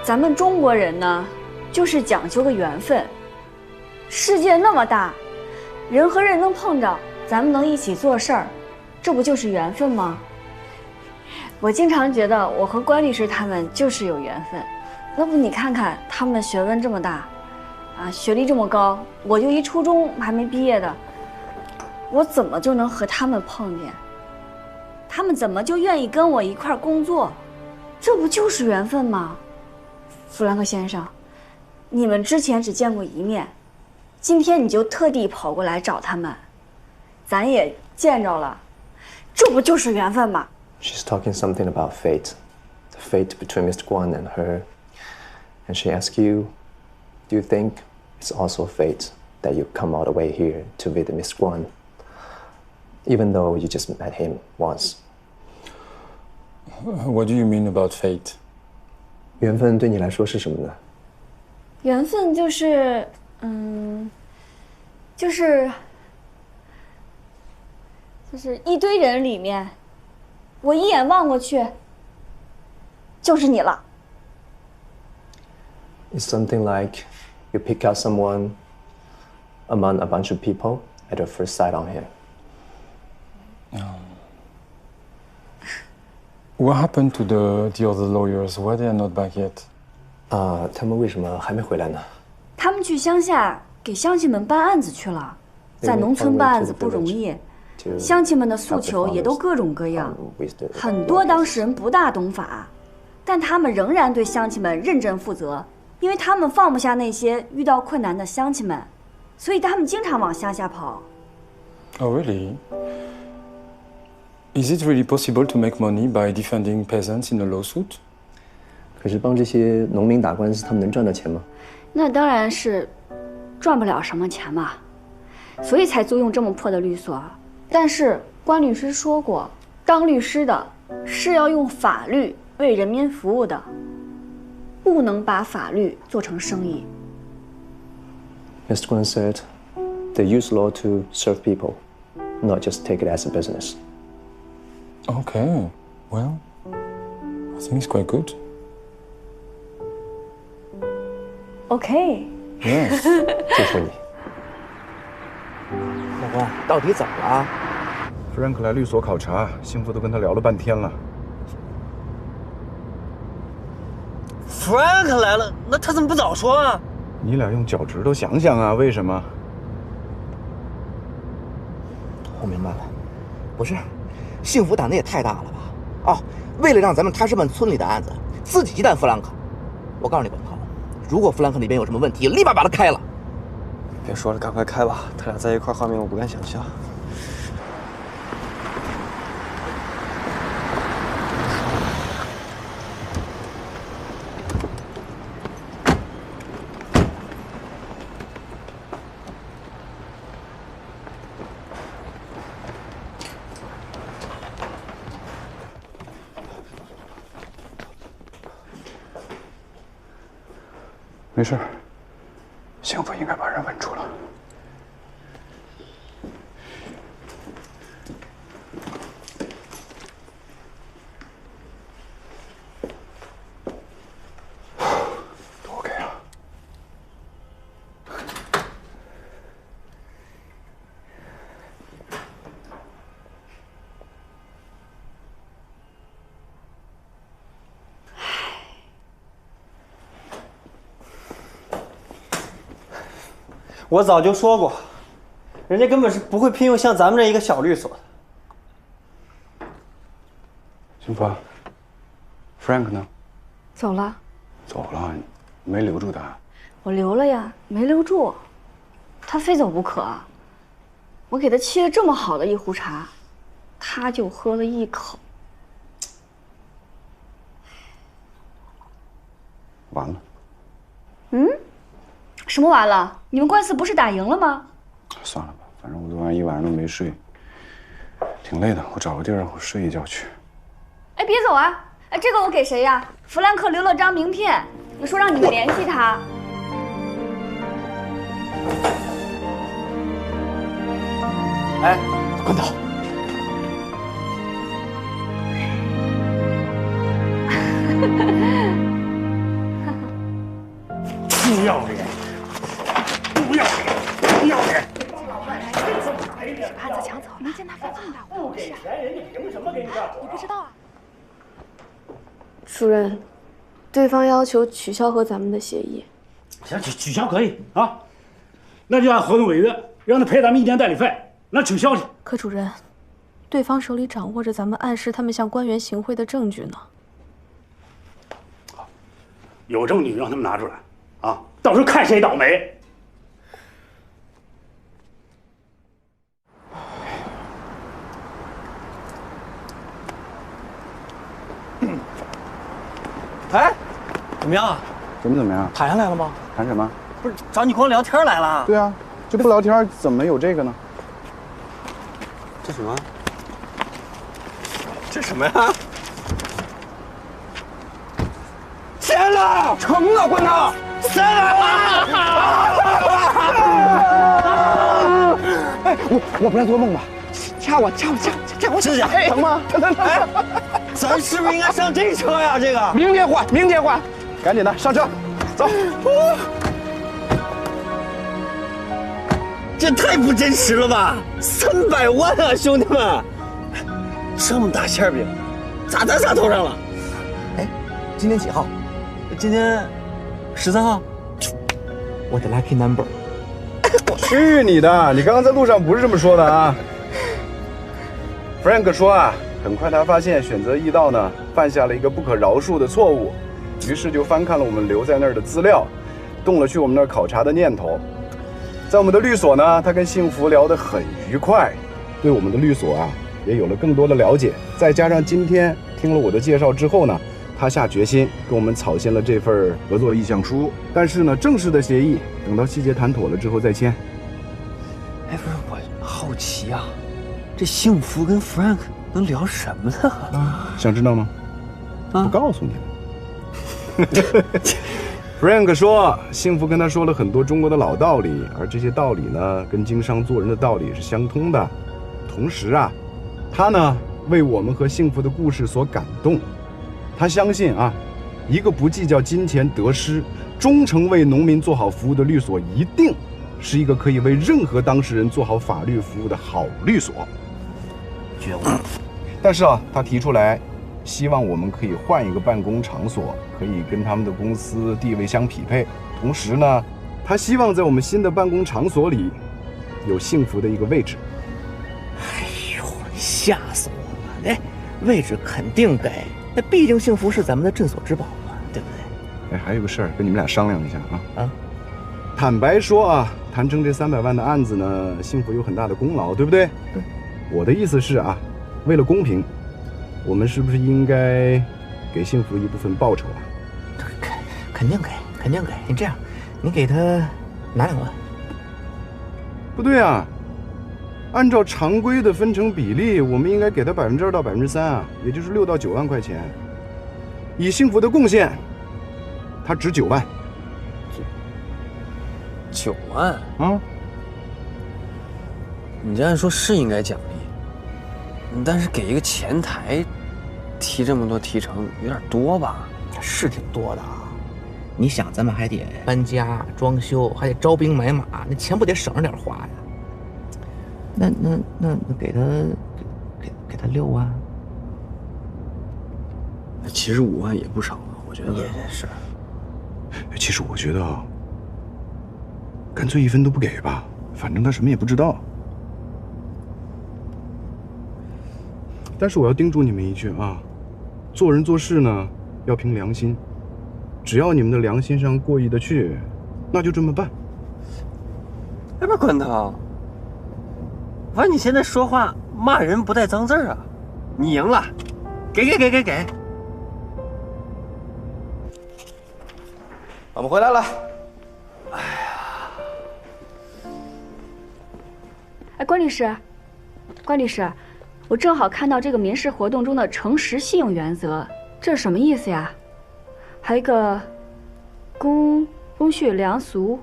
咱们中国人呢，就是讲究个缘分。世界那么大，人和人能碰着，咱们能一起做事儿，这不就是缘分吗？我经常觉得我和关律师他们就是有缘分。那不你看看他们学问这么大，啊，学历这么高，我就一初中还没毕业的，我怎么就能和他们碰见？他们怎么就愿意跟我一块儿工作？这不就是缘分吗？弗兰克先生，你们之前只见过一面，今天你就特地跑过来找他们，咱也见着了，这不就是缘分吗？ She's talking something about fate, the fate between Mr. Guan and her. And she asks you, do you think it's also fate that you come all the way here to visit Mr. Guan, even though you just met him once? What do you mean about fate? 缘分对你来说是什么呢？缘分就是，就是一堆人里面，我一眼望过去，就是你了。It's something like you pick out someone among a bunch of people at your first sight on him. What happened to the other lawyers? Why they are not back yet? 他们为什么还没回来呢？他们去乡下给乡亲们办案子去了，在农村办案子不容易，乡亲们的诉求也都各种各样，很多当事人不大懂法，但他们仍然对乡亲们认真负责，因为他们放不下那些遇到困难的乡亲们，所以他们经常往乡下跑。Oh, really? Is it really possible to make money by defending peasants in a lawsuit? 可是帮这些农民打官司，他们能赚到钱吗？那当然是赚不了什么钱嘛，所以才租用这么破的律所。但是关律师说过，当律师的是要用法律为人民服务的，不能把法律做成生意。Mr. Guan said, they use law to serve people, not just take it as a business. Okay, well, I think it's quite good. OK， Yes. 就说你，老关，到底怎么了？弗兰克来律所考察，幸福都跟他聊了半天了。弗兰克来了，那他怎么不早说啊？你俩用脚趾头想想啊，为什么？我明白了，不是，幸福胆子也太大了吧？哦，为了让咱们踏实办村里的案子，自己鸡蛋弗兰克。我告诉你，本浩，如果弗兰克那边有什么问题，立马把他开了。别说了，赶快开吧！他俩在一块画面我不敢想象。没事，幸福应该把人稳住了。都 OK 啊。我早就说过，人家根本是不会聘用像咱们这一个小律所的。幸福，Frank 呢？走了。走了，没留住他。我留了呀，没留住，他非走不可。我给他沏了这么好的一壶茶，他就喝了一口。完了。什么完了？你们官司不是打赢了吗？算了吧，反正我昨晚一晚上都没睡，挺累的。我找个地儿让我睡一觉去。哎，别走啊！哎，这个我给谁呀？弗兰克留了张名片，说让你们联系他。哎，关导。不要脸！不要脸！不要脸！案子抢走，没见他犯这么大不给钱，人家凭什么给你干活？你不知道啊？主任，对方要求取消和咱们的协议。行，取消可以啊，那就按合同违约，让他赔咱们1年代理费，那取消去。可主任，对方手里掌握着咱们暗示他们向官员行贿的证据呢。有证据让他们拿出来，啊，到时候看谁倒霉。哎，怎么样啊？怎么样？谈下来了吗？谈什么？不是找你光聊天来了？对啊，这不聊天怎么有这个呢？这什么？这什么呀？签了，成了，关涛，签了！哎，我不要做梦吧？掐我！是的，疼吗？疼！哎，咱是不是应该上这车呀？这个明天换，赶紧的上车，走。这太不真实了吧！300万啊，兄弟们，这么大馅饼，咋咱仨头上了？哎，今天几号？今天13号。我的 lucky number。去你的！你刚刚在路上不是这么说的啊。Frank 说啊，很快他发现选择驿道呢，犯下了一个不可饶恕的错误，于是就翻看了我们留在那儿的资料，动了去我们那儿考察的念头。在我们的律所呢，他跟幸福聊得很愉快，对我们的律所啊也有了更多的了解。再加上今天听了我的介绍之后呢，他下决心跟我们草签了这份合作意向书。但是呢，正式的协议等到细节谈妥了之后再签。哎，不是，我好奇啊，这幸福跟 Frank 能聊什么呢？想知道吗？啊，不告诉你了。Frank 说，幸福跟他说了很多中国的老道理，而这些道理呢，跟经商做人的道理是相通的。同时啊，他呢为我们和幸福的故事所感动。他相信啊，一个不计较金钱得失、忠诚为农民做好服务的律所，一定是一个可以为任何当事人做好法律服务的好律所。觉悟。但是啊，他提出来，希望我们可以换一个办公场所，可以跟他们的公司地位相匹配。同时呢，他希望在我们新的办公场所里有幸福的一个位置。哎呦，吓死我了！哎，位置肯定给，那毕竟幸福是咱们的镇所之宝嘛，对不对？哎，还有个事儿跟你们俩商量一下啊。啊，坦白说啊，谈成这300万的案子呢，幸福有很大的功劳，对不对？对。我的意思是啊，为了公平，我们是不是应该给幸福一部分报酬啊？肯定给。你这样，你给他拿2万。不对啊，按照常规的分成比例，我们应该给他2%到3%啊，也就是6到9万块钱。以幸福的贡献，他值9万。9万啊？你这按说是应该奖励，但是给一个前台提这么多提成，有点多吧？是挺多的啊。你想，咱们还得搬家、装修，还得招兵买马，那钱不得省着点花呀？那给他6万。其实5万也不少了，我觉得也是。其实我觉得啊，干脆1分都不给吧，反正他什么也不知道。但是我要叮嘱你们一句啊，做人做事呢要凭良心，只要你们的良心上过意得去，那就这么办。哎，不是关涛，反正你现在说话骂人不带脏字啊，你赢了，给。我们回来了。哎，关律师，我正好看到这个民事活动中的诚实信用原则，这是什么意思呀？还有一个公序良俗。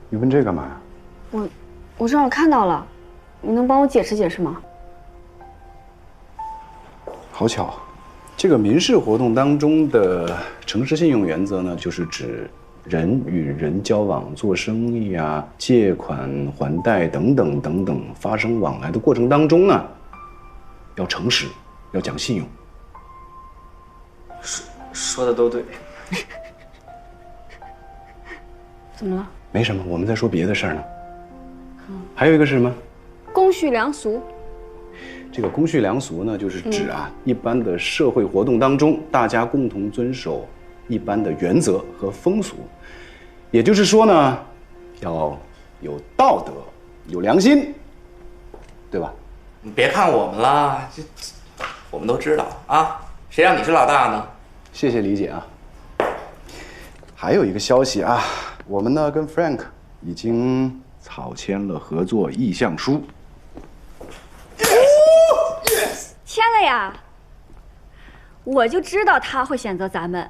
你问这干嘛呀？我正好看到了，你能帮我解释解释吗？好巧，这个民事活动当中的诚实信用原则呢，就是指人与人交往、做生意啊、借款还贷等等等等发生往来的过程当中呢，要诚实，要讲信用。说的都对。怎么了？没什么，我们在说别的事儿呢。还有一个是什么？公序良俗。这个公序良俗呢，就是指一般的社会活动当中，大家共同遵守一般的原则和风俗。也就是说呢，要有道德，有良心，对吧？你别看我们了，这我们都知道啊，谁让你是老大呢？谢谢理解啊。还有一个消息啊，我们呢跟 Frank 已经草签了合作意向书。签了呀！我就知道他会选择咱们，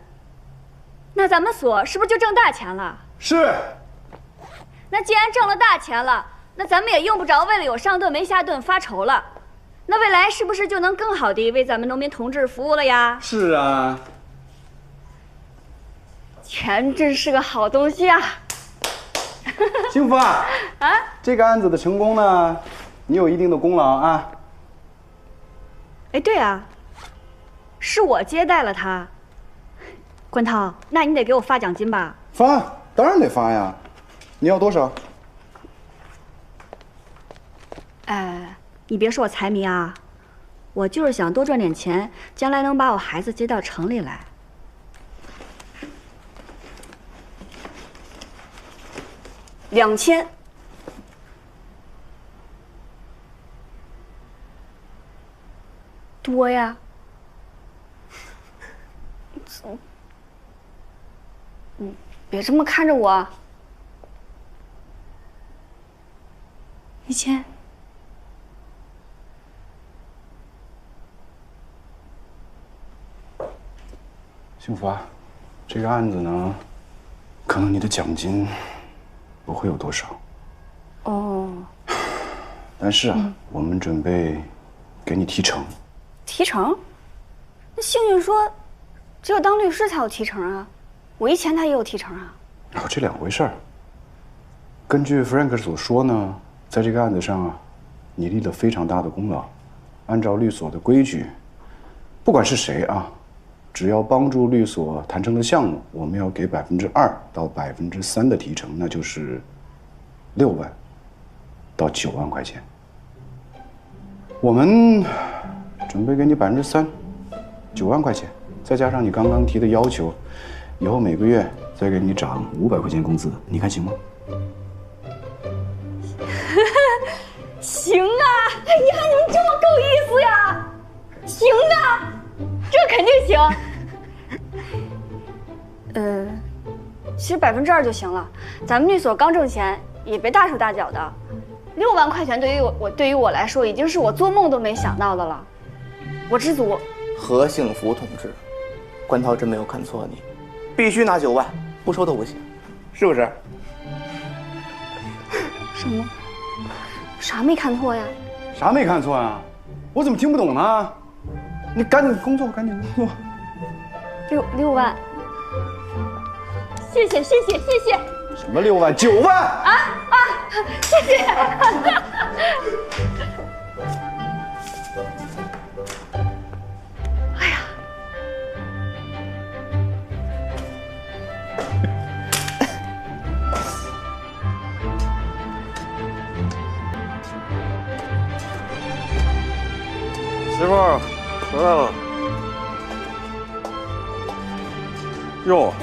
那咱们所是不是就挣大钱了？是。那既然挣了大钱了，那咱们也用不着为了有上顿没下顿发愁了。那未来是不是就能更好地为咱们农民同志服务了呀？是啊。钱真是个好东西啊！幸福啊！啊，这个案子的成功呢，你有一定的功劳啊。哎，对啊，是我接待了他。关涛，那你得给我发奖金吧？发，当然得发呀。你要多少？哎，你别说我财迷啊，我就是想多赚点钱，将来能把我孩子接到城里来。2000。多呀。别这么看着我。1000。幸福啊，这个案子呢，可能你的奖金不会有多少。哦。但是啊，我们准备给你提成。提成？那幸运说，只有当律师才有提成啊，我以前他也有提成啊。哦，这两回事儿。根据 Frank 所说呢，在这个案子上啊，你立了非常大的功劳。按照律所的规矩，不管是谁啊，只要帮助律所谈成的项目，我们要给2%到3%的提成，那就是6万到9万块钱。我们准备给你3%，9万块钱，再加上你刚刚提的要求，以后每个月再给你涨500块钱工资，你看行吗？行啊！哎呀，你们这么够意思呀！行啊，这肯定行。其实2%就行了。咱们律所刚挣钱，也别大手大脚的。6万块钱对于我来说，已经是我做梦都没想到的了。我知足。何幸福同志，关涛真没有看错你，必须拿9万，不收都不行，是不是？什么？啥没看错呀？啥没看错啊？我怎么听不懂呢？你赶紧工作，赶紧工作。6万。谢谢。什么6万？9万啊！谢谢。哎呀，媳妇儿回来了。哟，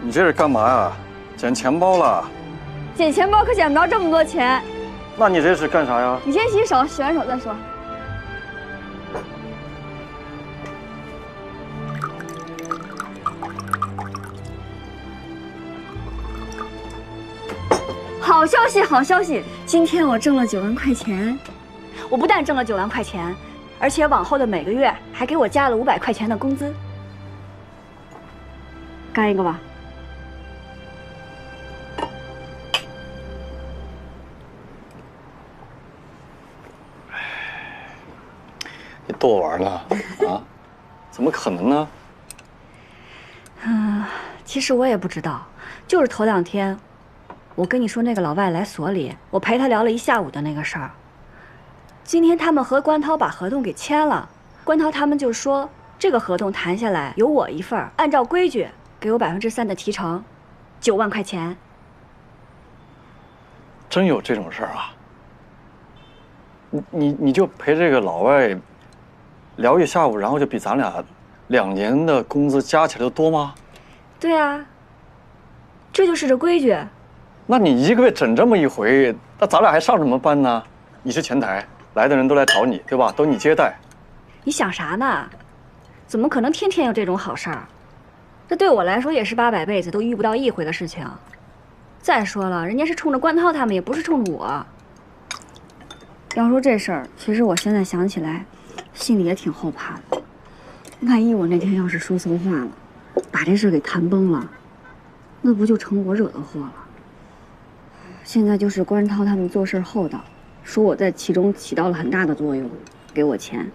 你这是干嘛呀？捡钱包了？捡钱包可捡不着这么多钱。那你这是干啥呀？你先洗手，洗完手再说。好消息，好消息！今天我挣了9万块钱。我不但挣了9万块钱，而且往后的每个月还给我加了500块钱的工资。干一个吧。你逗我玩呢？啊？怎么可能呢？其实我也不知道，就是头2天，我跟你说那个老外来所里，我陪他聊了1下午的那个事儿。今天他们和关涛把合同给签了，关涛他们就说这个合同谈下来有我一份，按照规矩给我3%的提成，9万块钱。真有这种事儿啊？你就陪这个老外聊1下午，然后就比咱俩2年的工资加起来都多吗？对啊，这就是这规矩。那你1个月整这么一回，那咱俩还上什么班呢？你是前台，来的人都来找你，对吧？都你接待。你想啥呢？怎么可能天天有这种好事儿？这对我来说也是800辈子都遇不到1回的事情。再说了，人家是冲着关涛他们，也不是冲着我。要说这事儿，其实我现在想起来，心里也挺后怕的。万一我那天要是说错话了，把这事给谈崩了，那不就成我惹的祸了？现在就是关涛他们做事厚道，说我在其中起到了很大的作用，给我钱。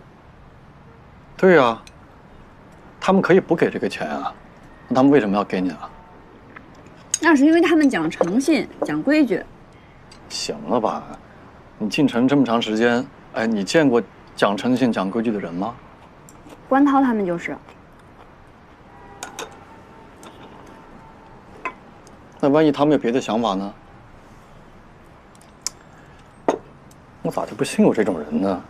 对呀，他们可以不给这个钱啊，那他们为什么要给你啊？那是因为他们讲诚信，讲规矩。行了吧，你进城这么长时间，哎，你见过讲诚信、讲规矩的人吗？关涛他们就是。那万一他们有别的想法呢？我咋就不信有这种人呢？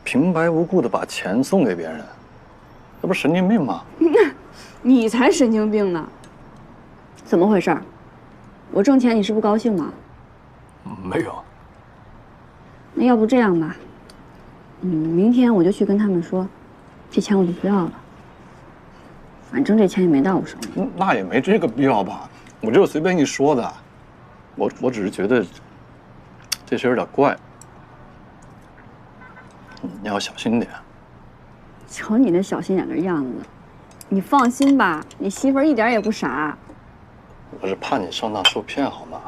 平白无故的把钱送给别人，这不是神经病吗？你才神经病呢！怎么回事？我挣钱你是不高兴吗？没有。那要不这样吧，明天我就去跟他们说，这钱我就不要了。反正这钱也没到我手里。那也没这个必要吧？我就随便一说的，我只是觉得这事有点怪，你要小心点。瞧你那小心眼的样子，你放心吧，你媳妇儿一点也不傻。我是怕你上当受骗，好吗？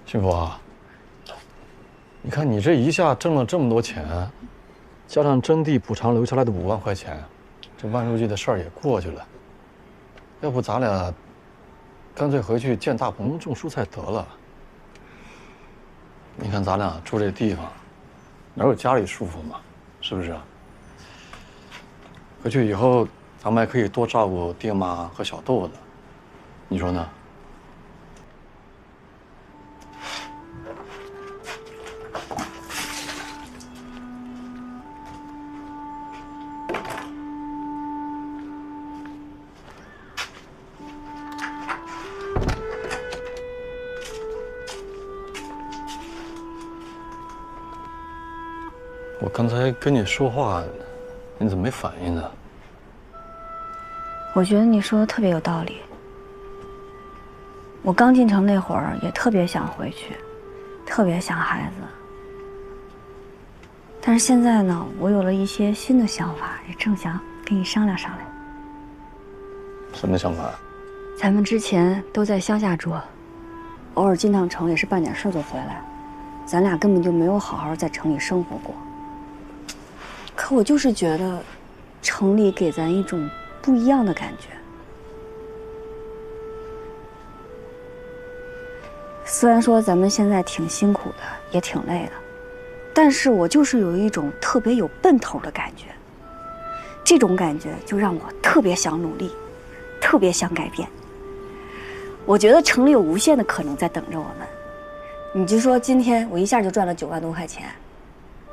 幸福啊，你看你这一下挣了这么多钱，加上征地补偿留下来的5万块钱，这万书记的事儿也过去了。要不咱俩干脆回去建大棚种蔬菜得了。你看咱俩住这地方，哪有家里舒服嘛？是不是啊？回去以后，咱们还可以多照顾爹妈和小豆子，你说呢？我刚才跟你说话，你怎么没反应呢？我觉得你说的特别有道理。我刚进城那会儿也特别想回去，特别想孩子。但是现在呢，我有了一些新的想法，也正想跟你商量商量。什么想法？咱们之前都在乡下住，偶尔进趟城也是办点事就回来，咱俩根本就没有好好在城里生活过。可我就是觉得，城里给咱一种不一样的感觉。虽然说咱们现在挺辛苦的，也挺累的，但是我就是有一种特别有奔头的感觉。这种感觉就让我特别想努力，特别想改变。我觉得城里有无限的可能在等着我们。你就说今天我一下就赚了9万多块钱，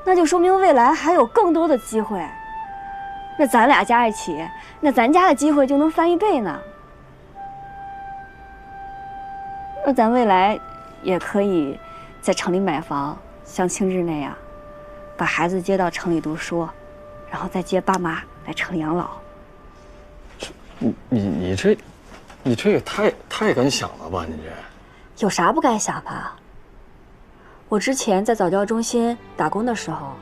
那就说明未来还有更多的机会。那咱俩加一起，那咱家的机会就能翻1倍呢。那咱未来也可以在城里买房，像青志那样，把孩子接到城里读书，然后再接爸妈来城里养老。你这也太敢想了吧？你这有啥不敢想的？我之前在早教中心打工的时候，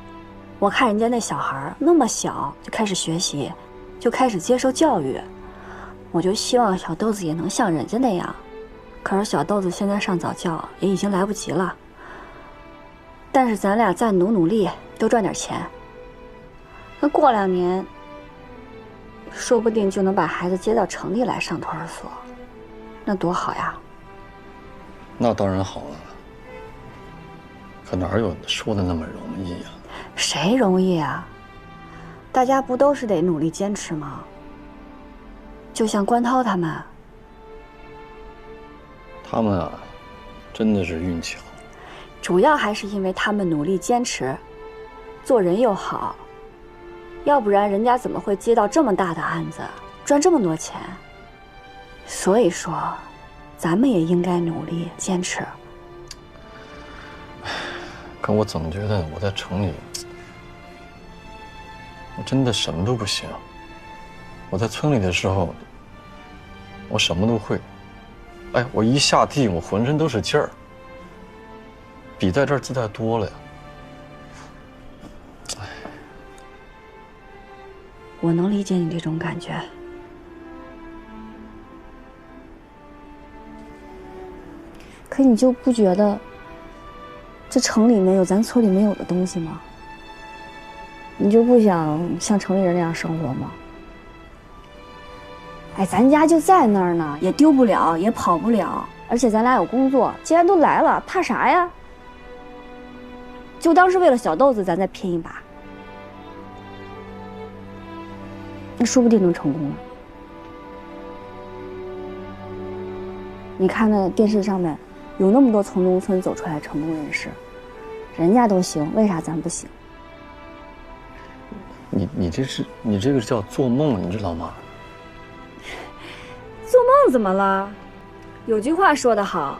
我看人家那小孩那么小就开始学习，就开始接受教育，我就希望小豆子也能像人家那样。可是小豆子现在上早教也已经来不及了。但是咱俩再努努力，多赚点钱，那过2年，说不定就能把孩子接到城里来上托儿所，那多好呀！那当然好了，可哪有说的那么容易呀？谁容易啊？大家不都是得努力坚持吗？就像关涛他们，他们啊，真的是运气好。主要还是因为他们努力坚持，做人又好，要不然人家怎么会接到这么大的案子，赚这么多钱？所以说，咱们也应该努力坚持。可我总觉得我在城里，我真的什么都不行。我在村里的时候，我什么都会。哎，我一下地，我浑身都是劲儿，比在这儿自在多了呀。哎，我能理解你这种感觉。可你就不觉得这城里面有咱村里没有的东西吗？你就不想像城里人那样生活吗？哎，咱家就在那儿呢，也丢不了，也跑不了，而且咱俩有工作，既然都来了，怕啥呀？就当是为了小豆子，咱再拼一把，那说不定能成功呢。你看那电视上面有那么多从农村走出来的成功人士，人家都行，为啥咱不行？你这个叫做梦，你知道吗？做梦怎么了？有句话说得好，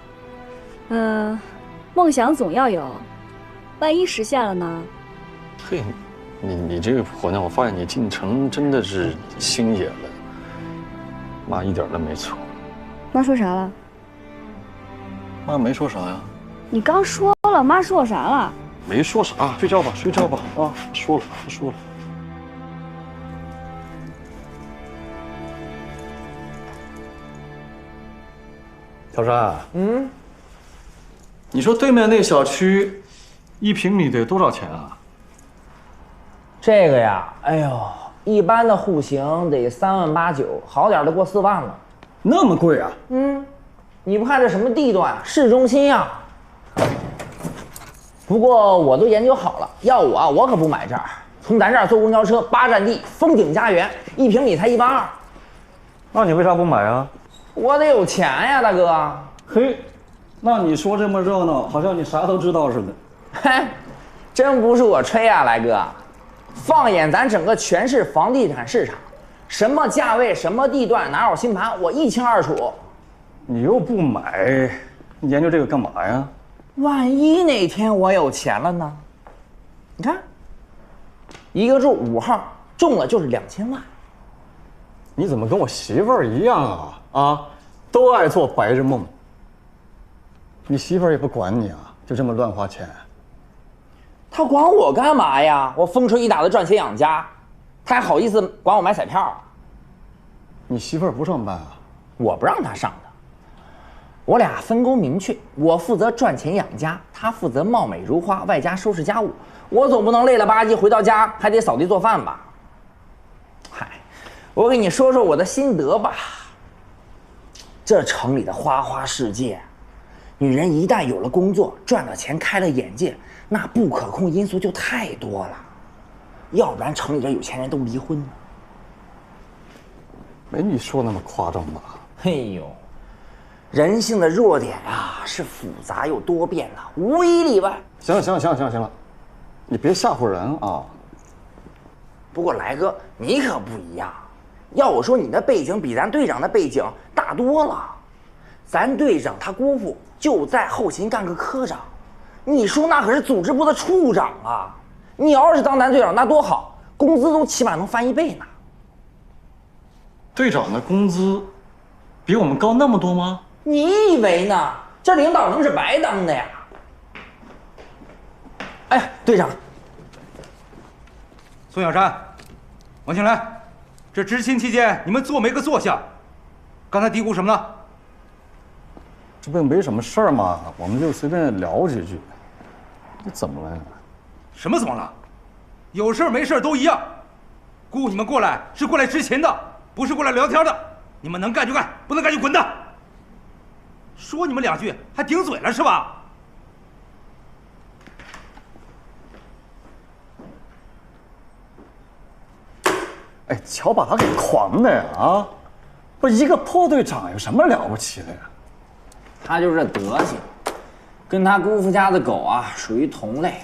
梦想总要有，万一实现了呢？嘿，你这个婆娘，我发现你进城真的是心野了。妈一点都没错。妈说啥了？妈没说啥呀。你刚说了，妈说我啥了？没说啥，睡觉吧，睡觉吧啊！说了，说了。小山，你说对面那小区，1平米得多少钱啊？这个呀，哎呦，一般的户型得3万8、9，好点的过4万了。那么贵啊？你不看这什么地段，市中心呀。不过我都研究好了，要我可不买这儿。从咱这儿坐公交车8站地，风景家园，1平米才1万2。那你为啥不买啊？我得有钱呀，大哥。嘿，那你说这么热闹，好像你啥都知道似的。嘿，真不是我吹啊，来哥。放眼咱整个全市房地产市场，什么价位、什么地段、哪有新盘，我一清二楚。你又不买，你研究这个干嘛呀？万一哪天我有钱了呢？你看，一个住5号，中了就是2000万。你怎么跟我媳妇儿一样啊？啊，都爱做白日梦。你媳妇儿也不管你啊，就这么乱花钱。他管我干嘛呀？我风吹雨打的赚钱养家，他还好意思管我买彩票？你媳妇儿不上班啊？我不让他上的。我俩分工明确，我负责赚钱养家，他负责貌美如花，外加收拾家务。我总不能累了吧唧回到家还得扫地做饭吧？嗨，我给你说说我的心得吧。这城里的花花世界，女人一旦有了工作，赚了钱，开了眼界，那不可控因素就太多了。要不然城里的有钱人都离婚了。没你说那么夸张吧？哎呦，人性的弱点啊，是复杂又多变的，无一例外。行了，你别吓唬人啊！不过来哥，你可不一样。要我说，你的背景比咱队长的背景大多了。咱队长他姑父就在后勤干个科长，你说那可是组织部的处长啊！你要是当咱队长那多好，工资都起码能翻1倍呢。队长的工资比我们高那么多吗？你以为呢？这领导能是白当的呀？哎呀，队长，宋小山，王庆来，这执勤期间你们做没个坐下？刚才嘀咕什么呢？这不没什么事儿嘛，我们就随便聊几句。这怎么了呀？什么怎么了？有事没事都一样。雇你们过来是过来执勤的，不是过来聊天的。你们能干就干，不能干就滚蛋。说你们2句还顶嘴了是吧？哎，瞧把他给狂的呀！啊，不，一个破队长有什么了不起的呀？他就这德行，跟他姑父家的狗啊属于同类，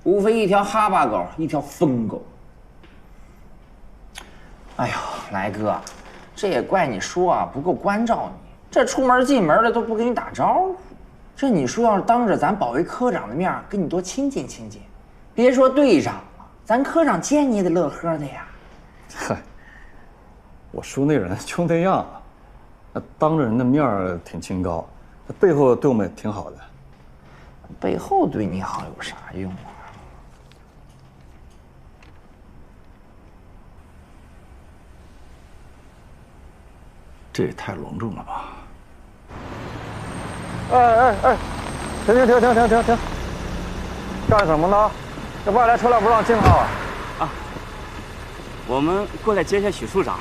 无非一条哈巴狗，一条疯狗。哎呦，来哥，这也怪你说啊不够关照你，这出门进门的都不跟你打招呼。这你说要是当着咱保卫科长的面跟你多亲近亲近，别说队长了，咱科长见你也得乐呵的呀。嗨，我叔那人就那样啊，当着人的面挺清高，背后对我们挺好的。背后对你好有啥用啊？这也太隆重了吧！哎，停！干什么呢？这外来车辆不让进啊！啊，我们过来接下许处长。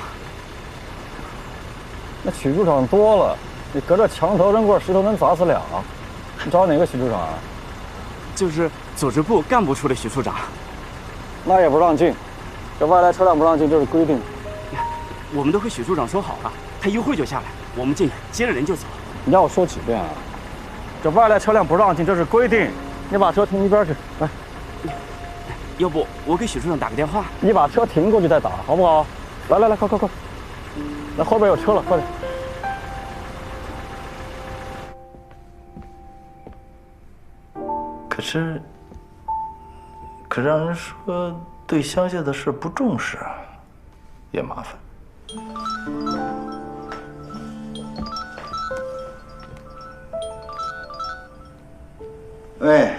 那许处长多了，你隔着墙头扔块石头能砸死俩。你找哪个许处长啊？就是组织部干部处的许处长。那也不让进，这外来车辆不让进，这是规定。我们都和许处长说好了，他一会儿就下来，我们进去接着人就走。你要我说几遍啊？这外来车辆不让进，这是规定。你把车停一边去，来。要不我给许处长打个电话？你把车停过去再打，好不好？来，快！那后边有车了，快点。可让人说对乡下的事不重视，也麻烦。喂，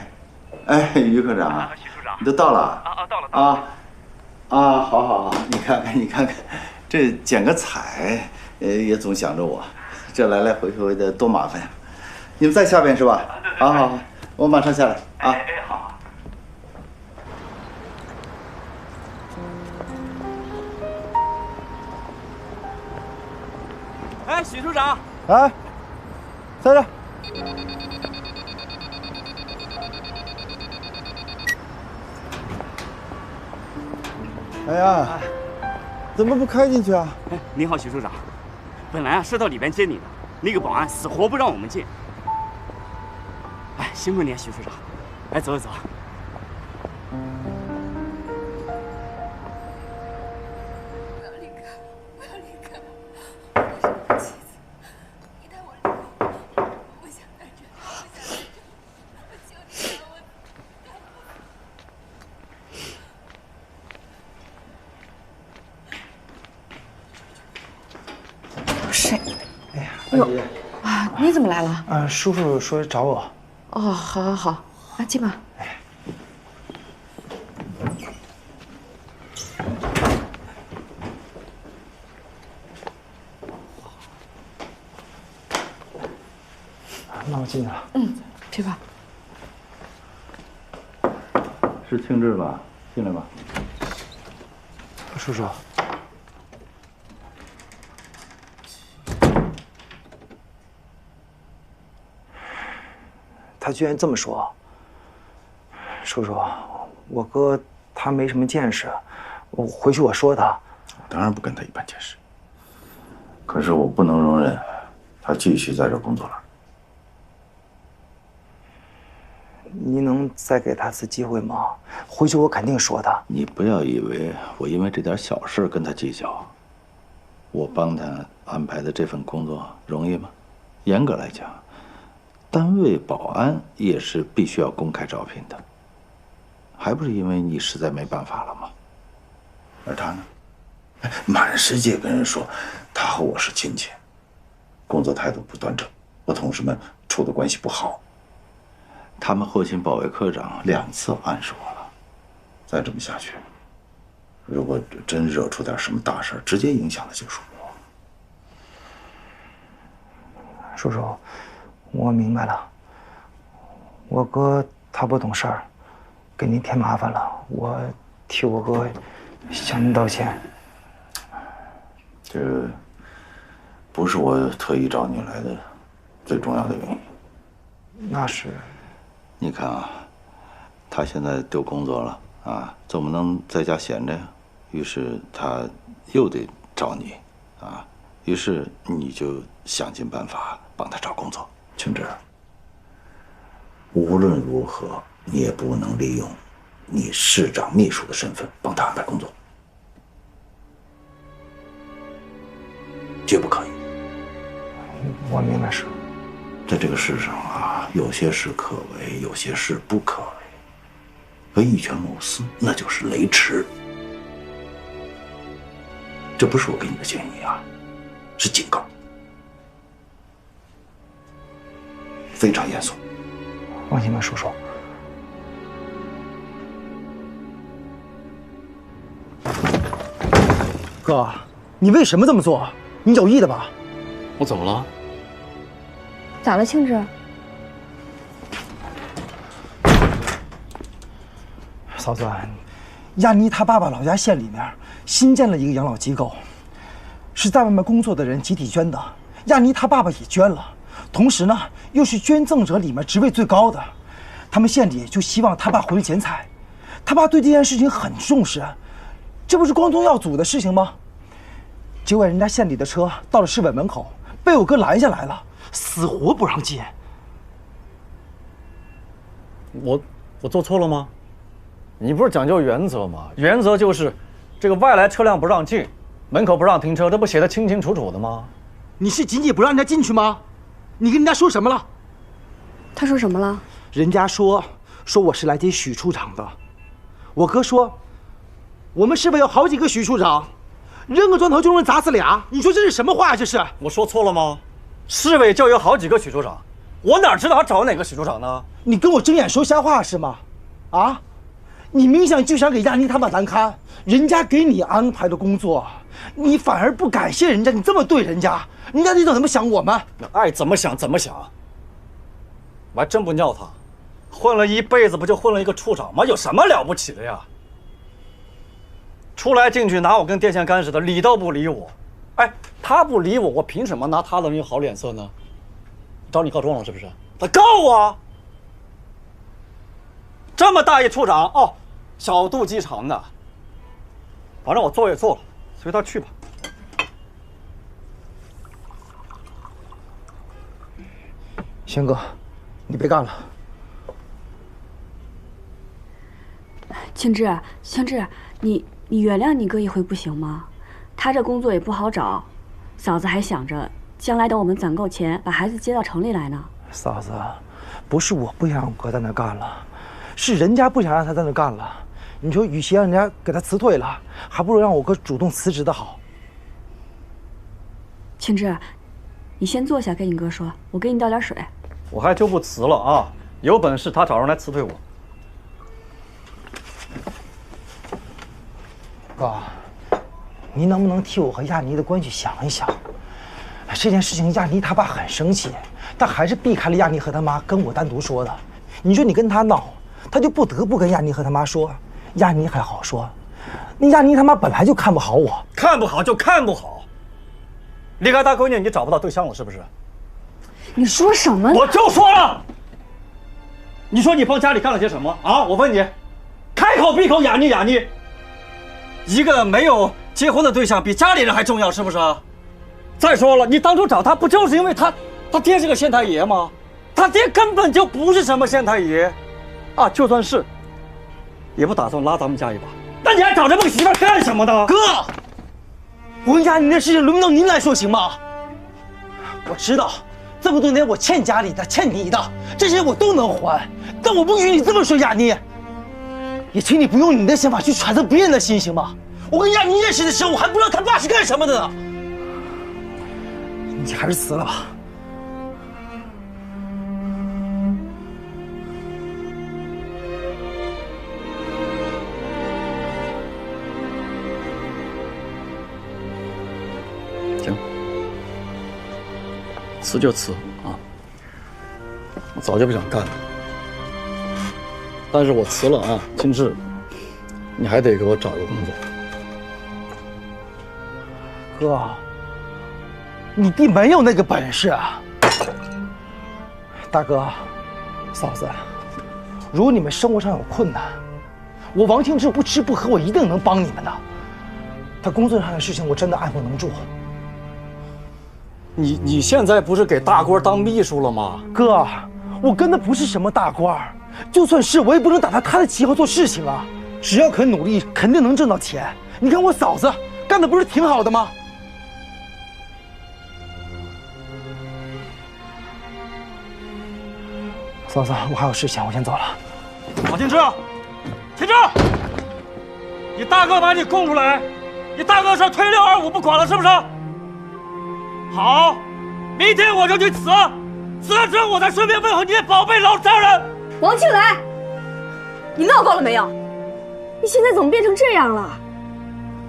哎，于科长，许处长，你都到了？到了。好，你看看，这剪个彩，也总想着我，这来回的多麻烦呀。你们在下边是吧？好，我马上下来啊。好。哎，许处长，哎，在这。哎呀，怎么不开进去啊？哎，你好，许处长。本来是到里边接你的，那个保安死活不让我们进。哎，辛苦你啊，许处长。来，走。谁？哎呀，阿姨啊，你怎么来了？叔父说找我。哦，好，啊，进吧。那我进去了。去吧。是庆志吧？进来吧。叔叔。他居然这么说。叔叔，我哥他没什么见识，我回去我说他。当然不跟他一般见识。可是我不能容忍他继续在这工作了。你能再给他次机会吗？回去我肯定说他。你不要以为我因为这点小事跟他计较。我帮他安排的这份工作容易吗？严格来讲，单位保安也是必须要公开招聘的，还不是因为你实在没办法了吗？而他呢，满世界跟人说他和我是亲戚，工作态度不端正，和同事们处的关系不好。他们后勤保卫科长2次暗示我了，再这么下去，如果真惹出点什么大事，直接影响的就是我。叔叔，我明白了。我哥他不懂事儿，给您添麻烦了，我替我哥向您道歉。这不是我特意找你来的最重要的原因。那是。你看啊，他现在丢工作了啊，总不能在家闲着呀。于是他又得找你啊，于是你就想尽办法帮他找工作。青芝，无论如何，你也不能利用你市长秘书的身份帮他安排工作，绝不可以。我明白是。在这个世上啊，有些事可为，有些事不可为。唯一权谋私，那就是雷池。这不是我给你的建议啊，是警告，非常严肃。放心吧，叔叔。哥，你为什么这么做？你有意的吧？我怎么了？咋了，庆芝？嫂子，亚妮她爸爸老家县里面新建了一个养老机构，是在外面工作的人集体捐的。亚妮她爸爸也捐了，同时呢，又是捐赠者里面职位最高的。他们县里就希望他爸回来剪彩，他爸对这件事情很重视，这不是光宗耀祖的事情吗？结果人家县里的车到了市委门口，被我哥拦下来了，死活不让进。我做错了吗？你不是讲究原则吗？原则就是这个外来车辆不让进，门口不让停车，这不写得清清楚楚的吗？你是仅仅不让人家进去吗？你跟人家说什么了？他说什么了？人家说我是来接许处长的。我哥说，我们市委有好几个许处长，扔个砖头就能砸死俩。你说这是什么话呀？这是？我说错了吗？市委就有好几个许处长，我哪知道他找哪个许处长呢？你跟我睁眼说瞎话是吗？啊？你明显就想给亚妮他们难堪，人家给你安排的工作，你反而不感谢人家，你这么对人家，人家得怎么想我们？爱怎么想怎么想。我还真不尿他，混了一辈子不就混了一个处长吗？有什么了不起的呀？出来进去拿我跟电线杆似的，理都不理我。哎，他不理我，我凭什么拿他的人好脸色呢？找你告状了是不是？他告我！这么大一处长哦，小肚鸡肠的。反正我做也做了，随他去吧。轩哥，你别干了。青芝，你原谅你哥一回不行吗？他这工作也不好找，嫂子还想着将来等我们攒够钱，把孩子接到城里来呢。嫂子，不是我不想让我哥在那干了，是人家不想让他在那干了。你说，与其让人家给他辞退了，还不如让我哥主动辞职的好。青芝，你先坐下，跟你哥说，我给你倒点水。我还就不辞了啊！有本事他找人来辞退我。哥，您能不能替我和亚妮的关系想一想？这件事情亚妮他爸很生气，但还是避开了亚妮和他妈跟我单独说的。你说你跟他闹，他就不得不跟亚妮和他妈说。亚妮还好说，那亚妮他妈本来就看不好我，看不好就看不好。离开大闺女，你找不到对象了是不是？你说什么？我就说了。你说你帮家里干了些什么啊？我问你，开口闭口雅妮，一个没有结婚的对象比家里人还重要是不是？再说了，你当初找他不就是因为他爹是个县太爷吗？他爹根本就不是什么县太爷，啊，就算是，也不打算拉咱们家一把。那你还找这么个媳妇干什么呢？哥，我跟亚妮的事情轮不到您来说行吗？我知道。这么多年我欠家里的，欠你的，这些我都能还，但我不许你这么说亚妮。也请你不用你的想法去揣测别人的心，行吗？我跟亚妮认识的时候，我还不知道他爸是干什么的呢。你还是辞了吧。行。辞就辞啊！我早就不想干了，但是我辞了啊，青芝，你还得给我找一个工作。哥，你弟没有那个本事啊！大哥，嫂子，如果你们生活上有困难，我王庆志不吃不喝，我一定能帮你们的。他工作上的事情，我真的爱不能助。你现在不是给大官当秘书了吗？哥，我跟的不是什么大官，就算是我也不能打他的旗号做事情啊！只要肯努力，肯定能挣到钱。你看我嫂子干的不是挺好的吗？嫂子，我还有事情，我先走了。王庆志，庆志，你大哥把你供出来，你大哥说推625不管了，是不是？好，明天我就去辞，辞了之后我再顺便问候你的宝贝老丈人。王庆来，你闹够了没有？你现在怎么变成这样了？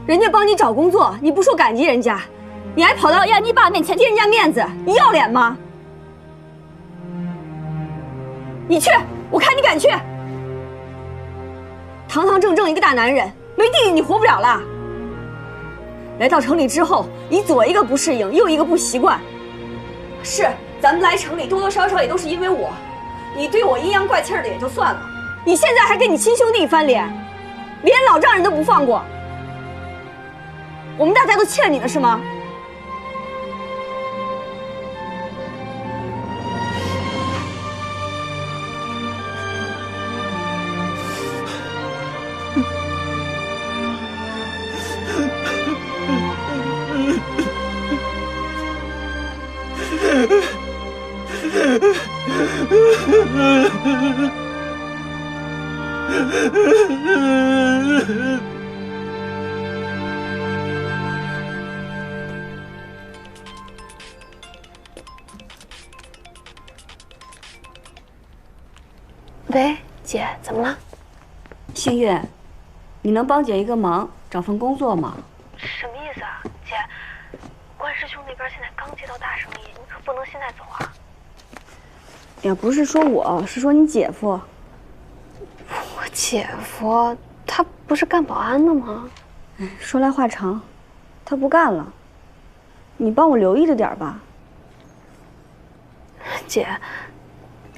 人家帮你找工作，你不说感激人家，你还跑到亚妮爸面前替人家面子，你要脸吗？你去，我看你敢去！堂堂正正一个大男人，没弟弟你活不了了。来到城里之后，你左一个不适应，右一个不习惯。是，咱们来城里多多少少也都是因为我，你对我阴阳怪气的也就算了，你现在还跟你亲兄弟翻脸，连老丈人都不放过。我们大家都欠你的是吗？喂，姐，怎么了？幸运，你能帮姐一个忙，找份工作吗？什么意思啊，姐？关师兄那边现在刚接到大生意，你可不能现在走啊！也不是说我，是说你姐夫。我姐夫他不是干保安的吗？说来话长，他不干了。你帮我留意着点吧。姐，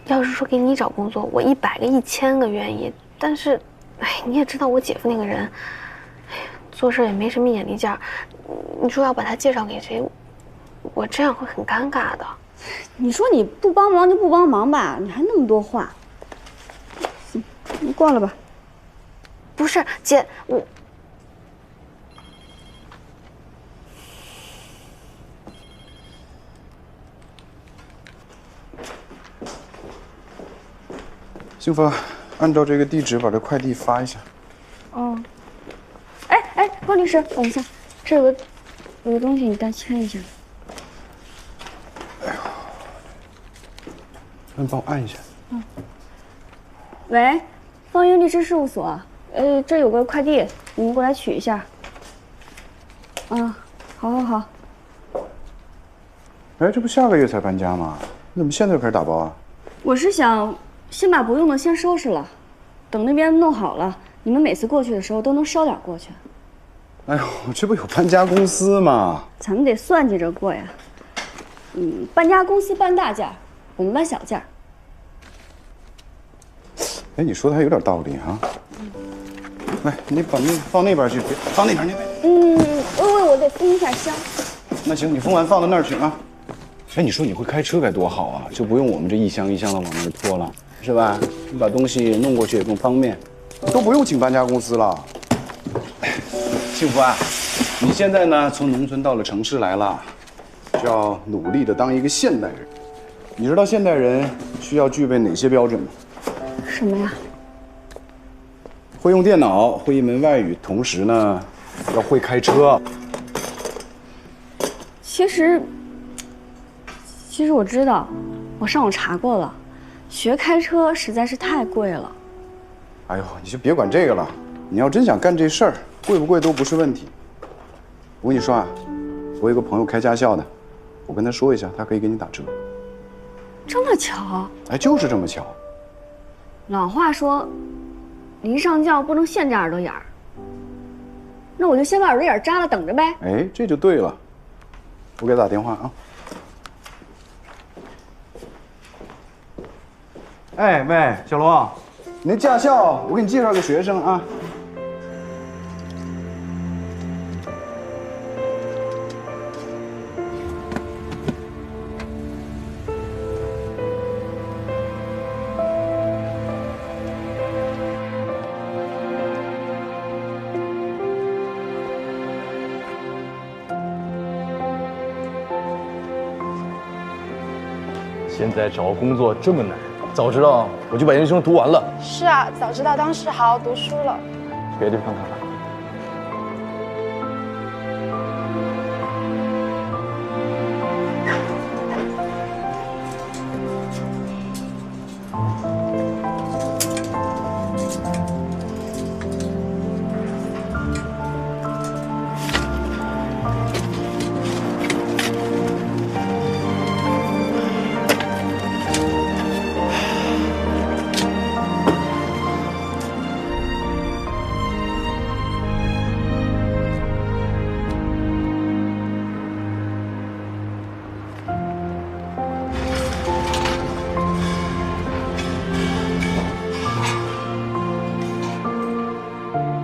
要是说给你找工作，我100个1000个愿意。但是，哎，你也知道我姐夫那个人，做事也没什么眼力劲儿。你说要把他介绍给谁，我这样会很尴尬的。你说你不帮忙就不帮忙吧，你还那么多话。行，你挂了吧。不是，姐，我。幸福，按照这个地址把这快递发一下。哦。哎，方律师，等一下，这有个东西，你代签一下。哎呦，那你帮我按一下。嗯。喂，方英律师事务所，这有个快递，你们过来取一下。啊，好。哎，这不下个月才搬家吗？你怎么现在就开始打包啊？我是想先把不用的先收拾了，等那边弄好了，你们每次过去的时候都能捎点过去。哎呦，这不有搬家公司吗？咱们得算计着过呀。搬家公司搬大件，我们搬小件。哎，你说的还有点道理哈。来，你把那放那边去，放那边那边。我得封一下箱。那行，你封完放到那儿去啊。哎，你说你会开车该多好啊，就不用我们这一箱一箱的往那儿拖了，是吧？你把东西弄过去也更方便，都不用请搬家公司了。幸福啊，你现在呢从农村到了城市来了，需要努力的当一个现代人。你知道现代人需要具备哪些标准吗？什么呀？会用电脑，会一门外语，同时呢要会开车。其实我知道，我上网查过了，学开车实在是太贵了。哎呦，你就别管这个了，你要真想干这事儿，贵不贵都不是问题。我跟你说啊，我有个朋友开驾校的，我跟他说一下，他可以给你打折。这么巧？哎，就是这么巧。老话说，离上轿不能现这耳朵眼儿。那我就先把耳朵眼扎了，等着呗。哎，这就对了。我给他打电话啊。哎，喂，小罗，你那驾校，我给你介绍个学生啊。现在找工作这么难，早知道我就把研究生读完了。是啊，早知道当时好好读书了。别的地方看看。